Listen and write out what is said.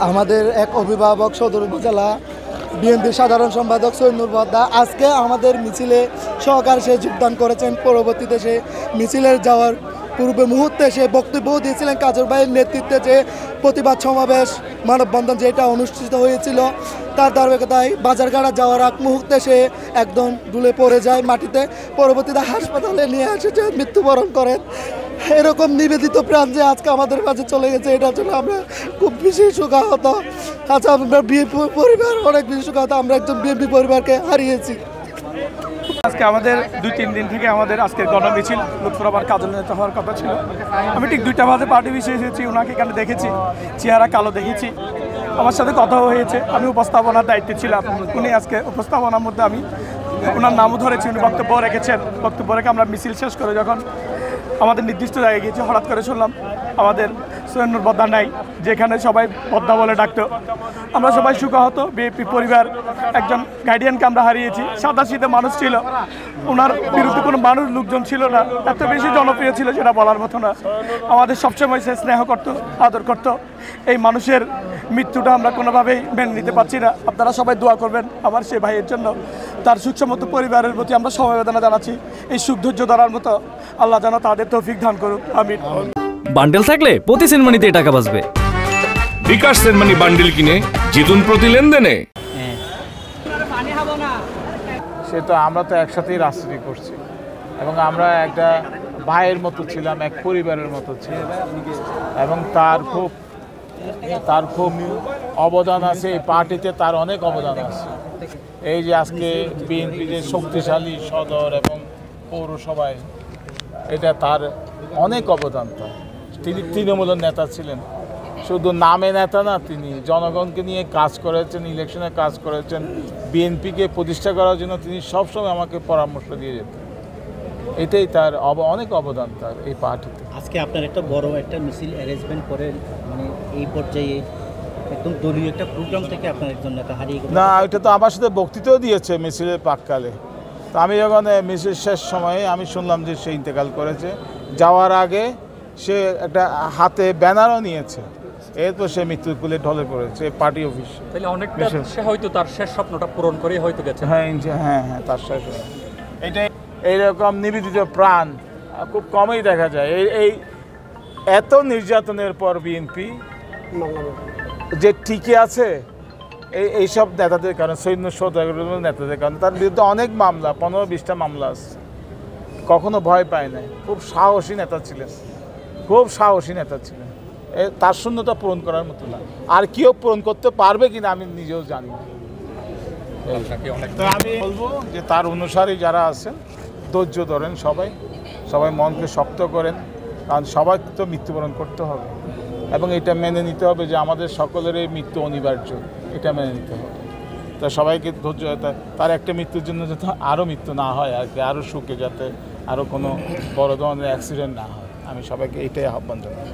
আমাদের এক অভিভাবক সদর উপজেলা বিএনপির সাধারণ সম্পাদক সৈয়দ নূর বদ্দা আজকে আমাদের মিছিলে সহকারে সে যোগদান করেছেন। পরবর্তীতে সে মিছিলের যাওয়ার পূর্বে মুহূর্তে সে বক্তব্য দিয়েছিলেন কাজর ভাইয়ের নেতৃত্বে যে প্রতিবাদ সমাবেশ মানববন্ধন যেটা অনুষ্ঠিত হয়েছিল তার ধারাবাহিকতায় বাজারঘাটা যাওয়ার আগ মুহূর্তে সে একদম ডুলে পড়ে যায় মাটিতে। পরবর্তীতে হাসপাতালে নিয়ে আসে যে মৃত্যুবরণ করেন। এরকম নিবেদিত প্রাণ যে আজকে আমাদের কাছে চলে গেছে এটার জন্য আমরা খুব বেশি শোকাহত। আচ্ছা, আমরা বিএনপি পরিবার অনেক বেশি শোকাহত। আমরা একজন বিএনপি পরিবারকে হারিয়েছি। আজকে আমাদের 2-3 দিন থেকে আমাদের আজকের গণমিছিল লুৎফর রহমান কাজল নেতা হওয়ার কথা ছিল। আমি ঠিক 2টা বাজে পার্টি বিষয়ে এসেছি, ওনাকে এখানে দেখেছি, চেহারা কালো দেখেছি, আমার সাথে কথাও হয়েছে। আমি উপস্থাপনার দায়িত্বে ছিলাম। উনি আজকে উপস্থাপনার মধ্যে আমি ওনার নামও ধরেছি, উনি বক্তব্য রেখেছেন। বক্তব্য রেখে আমরা মিছিল শেষ করে যখন আমাদের নির্দিষ্ট জায়গায় গিয়েছি হঠাৎ করে শুনলাম আমাদের সৈয়দ নূর বদ্দা নাই, যেখানে সবাই বদ্দা বলে ডাকতো। আমরা সবাই শোকাহত। বিএনপি পরিবার একজন গার্ডিয়ানকে আমরা হারিয়েছি। সাদাসিধে মানুষ ছিল, ওনার বিরুদ্ধে কোনো লোকজন ছিল না, এত বেশি জনপ্রিয় ছিল সেটা বলার মতো না। আমাদের সবসময় সে স্নেহ করত, আদর করত। এই মানুষের মৃত্যুটা আমরা কোনোভাবেই মেনে নিতে পারছি না। আপনারা সবাই দোয়া করবেন আমার সেই ভাইয়ের জন্য, তার সুখসমত পরিবারের প্রতি আমরা সমবেদনা জানাচ্ছি। এই সুখ ধৈর্য ধরার মতো আল্লাহ যেন তাদের তৌফিক দান করুক, আমিন। বান্ডেল থাকলে প্রতি সেনমানিতে টাকা বাঁচবে। বিকাশ সেনমানি বান্ডেল কিনে জিতুন প্রতি লেনদেনে। সে তো আমরা তো একসাথেই রাজনীতি করছি এবং আমরা একটা ভাইয়ের মতো ছিলাম, এক পরিবারের মতো ছিলাম এবং তার খুব অবদান আছে এই পার্টিতে, তার অনেক অবদান আছে। এই যে আজকে বিএনপি যে শক্তিশালী সদর এবং পৌরসভায়, এটা তার অনেক অবদান। তিনি তৃণমূলের নেতা ছিলেন, শুধু নামে নেতা না, তিনি জনগণকে নিয়ে কাজ করেছেন, ইলেকশনে কাজ করেছেন। বিএনপিকে প্রতিষ্ঠা করার জন্য তিনি সবসময় আমাকে পরামর্শ দিয়ে যেতেন। এটাই তার অনেক অবদান তার এই পার্টিতে। আজকে আপনার একটা বড় একটা মিছিল অ্যারেঞ্জমেন্ট করে, মানে এই পর্যায়ে একদম দলীয় একটা প্রোগ্রাম থেকে আপনার একজন নেতা হারিয়ে গেল। না, এটা তো আমার সাথে বক্তৃতাও দিয়েছে মিছিলের পাককালে। তো আমি যখন মিছিল শেষ সময়ে আমি শুনলাম যে সে ইন্তেকাল করেছে, যাওয়ার আগে সে একটা হাতে ব্যানারও নিয়েছে। এরপর সে মৃত্যুর কুলে ঢলে পড়েছে পার্টি অফিস। তাহলে অনেকটা সে হয়তো তার শেষ স্বপ্নটা পূরণ করে হয়তো গেছে। হ্যাঁ হ্যাঁ হ্যাঁ, তার শেষ। এটাই এইরকম নিবেদিত প্রাণ খুব কমই দেখা যায়। এই এত নির্যাতনের পর বিএনপি যে টিকে আছে এইসব নেতাদের কারণে, সৈন্য সৌদাগরের নেতাদের কারণে। তার বিরুদ্ধে অনেক মামলা, 15-20টা মামলা আছে, কখনো ভয় পায় নাই। খুব সাহসী নেতা ছিলেন, খুব সাহসী নেতা ছিলেন। তার শূন্যতা পূরণ করার মতো না। আর কেউ পূরণ করতে পারবে কিনা আমি নিজেও জানি না। তো আমি বলবো যে তার অনুসারী যারা আছেন ধৈর্য ধরেন, সবাই মনকে শক্ত করেন, কারণ সবাই তো মৃত্যুবরণ করতে হবে এবং এটা মেনে নিতে হবে যে আমাদের সকলের এই মৃত্যু অনিবার্য, এটা মেনে নিতে হবে। তো সবাইকে ধৈর্য, তার একটা মৃত্যুর জন্য যাতে আরও মৃত্যু না হয় আর কি, আরও সুখে যাতে আরও কোনো বড় ধরনের অ্যাক্সিডেন্ট না হয়, আমি সবাইকে এইটাই আহ্বান জানাই।